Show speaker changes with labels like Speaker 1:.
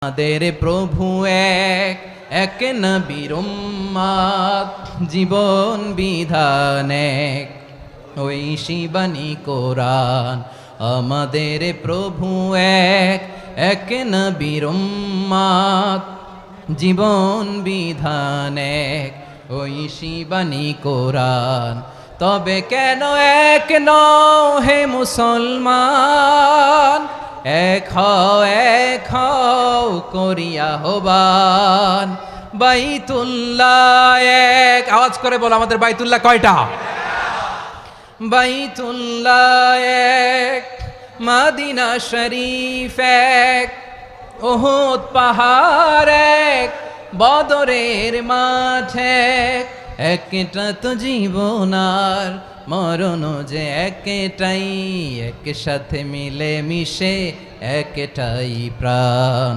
Speaker 1: আমাদের প্রভু এক এক নবীর উম্মত, জীবন বিধান এক ওই শিবানী কোরআন। আমাদের প্রভু এক এক নবীর উম্মত, জীবন বিধান এক ওই শিবানী কোরআন। তবে কেন এক নও হে মুসলমান, এক হও করিয়া হবান। বাইতুল্লাহ এক, আওয়াজ করে বলো আমাদের বাইতুল্লাহ কয়টা? বাইতুল্লাহ এক, মদিনা শরীফ এক, উহুদ পাহাড় এক, বদরের মাঠ এক। একটা তো জীবন আর মরণ যে একটাই, এক সাথে মিলে মিশে একটাই প্রাণ।